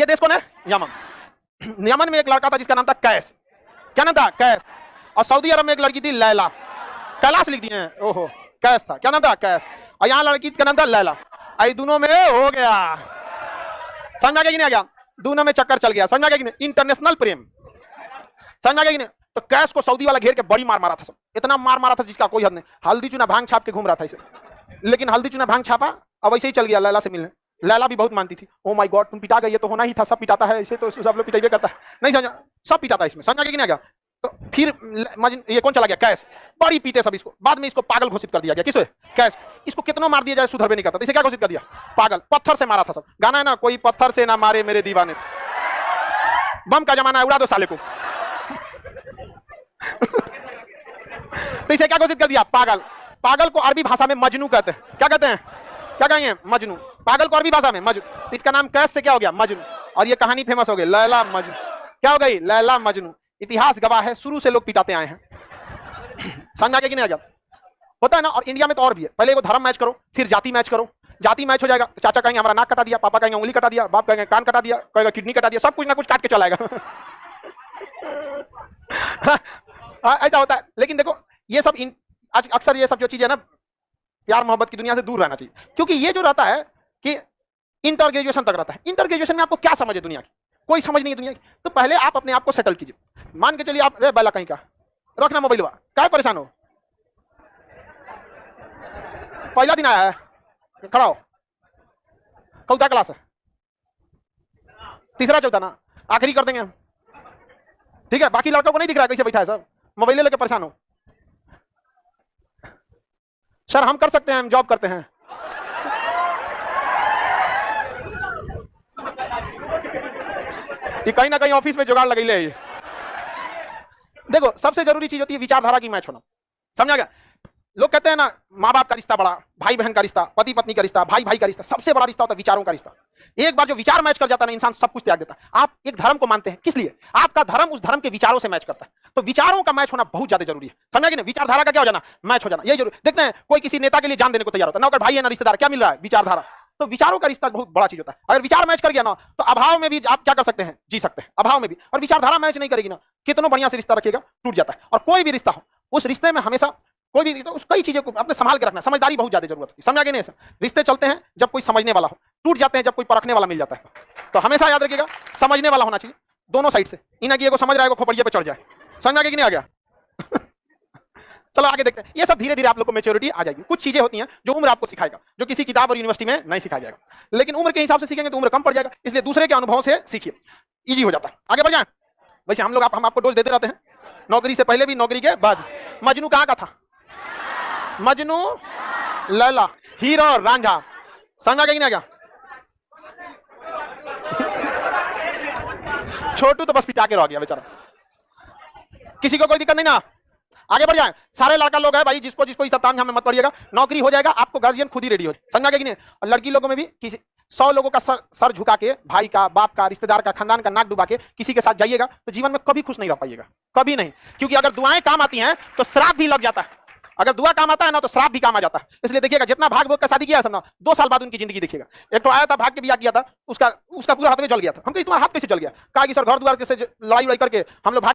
ये देश कौन है? यमन। यमन में एक लड़का था जिसका नाम था कैस। क्या नाम था? कैस। और सऊदी अरब में एक लड़की थी लैला। कैलाश लिख दिए हैं, ओहो, कैस था। क्या नाम था? कैस। और यहाँ लड़की का नाम था लैला। आई दोनों में हो गया, समझा गया कि नहीं? आ गया, दोनों में चक्कर चल गया, समझा गया कि नहीं? इंटरनेशनल प्रेम, समझा गया कि नहीं? तो कैस को सऊदी वाला घेर के बड़ी मार मारा था, सब इतना मार मारा था जिसका कोई हद नहीं। हल्दी चूना भांग छाप के घूम रहा था इसे, लेकिन हल्दी चूना भांग छापा अब ऐसे ही चल गया लैला से मिलने। लैला भी बहुत मानती थी। ओ माय गॉड, तुम पिटा गए, ये तो होना ही था, सब पिटाता है इसे, तो सब लोग पिटाई करता है, नहीं समझा? सब पिटाता है इसमें, समझा गया कि नहीं? आ गया। तो फिर ये कौन चला गया? कैस। बड़ी पीटे सब इसको, बाद में इसको पागल घोषित कर दिया गया। किसे? कैस। इसको कितना मार दिया जाए सुधर भी नहीं करता, इसे क्या घोषित कर दिया? पागल। पत्थर से मारा था सब, गाना है ना, कोई पत्थर से ना मारे मेरे दीवाने। बम का जमाना है, उड़ा दो साले को। तो इसे क्या घोषित कर दिया? पागल। पागल को अरबी भाषा में मजनू कहते हैं। क्या कहते हैं? क्या कहेंगे? मजनू। पागल को अरबी भाषा में मजनू। तो इसका नाम कैस से क्या हो गया? मजनू। और ये कहानी फेमस हो गई, लैला मजनू। क्या हो गई? लैला मजनू। इतिहास गवाह है, शुरू से लोग पिटाते आए हैं। समझ आ गया कि नहीं? आ गया। होता है ना। और इंडिया में तो और भी है, पहले वो धर्म मैच करो, फिर जाति मैच करो। जाति मैच हो जाएगा तो चाचा कहेंगे हमारा नाक कटा दिया, पापा कहेंगे उंगली कटा दिया, बाप कहेंगे कान कटा दिया, कहेगा किडनी कटा दिया, सब कुछ ना कुछ काट के चलाएगा। ऐसा होता है। लेकिन देखो ये सब अक्सर ये सब जो चीजें ना, प्यार मोहब्बत की दुनिया से दूर रहना चाहिए, क्योंकि ये जो रहता है कि इंटर ग्रेजुएशन तक रहता है। इंटर ग्रेजुएशन में आपको क्या समझ है दुनिया की? कोई समझ नहीं है दुनिया की। तो पहले आप अपने आप को सेटल कीजिए। मान के चलिए आप, रे बैला कहीं का, रखना मोबाइल, क्या परेशान हो? पहला दिन आया है, खड़ा हो। कौन क्लास है? तीसरा चौथा ना, आखिरी कर देंगे हम, ठीक है? बाकी लड़कों को नहीं दिख रहा है कैसे बैठा है सब, मोबाइल लेके परेशान हो। सर हम कर सकते हैं, हम जॉब करते हैं। ये कहीं ना कहीं ऑफिस में जुगाड़ लगी ले। देखो सबसे जरूरी चीज होती है विचारधारा की मैच होना, समझा गया? लोग कहते हैं ना, माँ बाप का रिश्ता बड़ा, भाई बहन का रिश्ता, पति पत्नी का रिश्ता, भाई भाई का रिश्ता, सबसे बड़ा रिश्ता होता है विचारों का रिश्ता। एक बार जो विचार मैच कर जाता है ना, इंसान सब कुछ त्याग देता है। आप एक धर्म को मानते हैं, किस लिए? आपका धर्म उस धर्म के विचारों से मैच करता है। तो विचारों का मैच होना बहुत ज्यादा जरूरी है, समझा कि नहीं? विचारधारा का क्या हो जाना? मैच हो जाना, यही जरूरी। देखते हैं कोई किसी नेता के लिए जान देने को तैयार होता है ना, अगर भाई है ना रिश्तेदार, क्या मिल रहा है? विचारधारा। तो विचारों का रिश्ता बहुत बड़ा चीज होता है। अगर विचार मैच कर गया ना, तो अभाव में भी आप क्या कर सकते हैं? जी सकते हैं, अभाव में भी। और विचारधारा मैच नहीं करेगी ना, कितना बढ़िया से रिश्ता रखेगा, टूट जाता है। और कोई भी रिश्ता हो, उस रिश्ते में हमेशा कोई भी रिश्ता, उस कई चीजों को अपने संभाल के रखना, समझदारी बहुत ज्यादा जरूरत है, समझा कि नहीं? रिश्ते चलते हैं जब कोई समझने वाला हो, टूट जाते हैं जब कोई परखने वाला मिल जाता है। तो हमेशा याद रखिएगा, समझने वाला होना चाहिए दोनों साइड से। इना की एगो समझ रहा है, खोपड़िए पे चढ़ जाए, समझ में कि नहीं? आ गया। चलो आगे देखते हैं। ये सब धीरे धीरे आप लोग को मैच्योरिटी आ जाएगी। कुछ चीजें होती हैं जो उम्र आपको सिखाएगा, जो किसी किताब और यूनिवर्सिटी में नहीं सिखाया जाएगा। लेकिन उम्र के हिसाब से सीखेंगे तो उम्र कम पड़ जाएगा, इसलिए दूसरे के अनुभव से सीखिए, इजी हो जाता है। आगे बढ़ जाए। वैसे हम लोग हम आपको डोज देते रहते हैं, नौकरी से पहले भी, नौकरी के बाद। मजनू कहाँ का था? मजनू, लैला, हीरो और रांझा, समझा कि नहीं? आ गया। छोटू तो बस पिटा के रह गया बेचारा, किसी को कोई दिक्कत नहीं ना। आगे बढ़ जाए। सारे लड़का लोग हैं भाई, जिसको जिसको इस ताम झाम में मत पड़िएगा, नौकरी हो जाएगा, आपको गार्जियन खुद ही रेडी हो, समझा कि नहीं? और लड़की लोगों में भी किसी 100 लोगों का सर झुका के, भाई का, बाप का, रिश्तेदार का, खानदान का नाक डुबा के किसी के साथ जाइएगा तो जीवन में कभी खुश नहीं रह पाइएगा, कभी नहीं। क्योंकि अगर दुआएं काम आती हैं तो श्राप भी लग जाता है, अगर दुआ काम आता है ना तो श्राप भी काम आ जाता है। इसलिए देखिएगा, जितना भाग भोग का शादी किया है ना, 2 साल बाद उनकी जिंदगी देखिएगा। एक तो आया था, भाग के ब्याह किया था, उसका पूरा हाथ में जल गया था। हम कहीं तुम्हारा हाथ कैसे जल गया? कहा कि सर घर द्वार से लड़ाई करके हम लोग भाग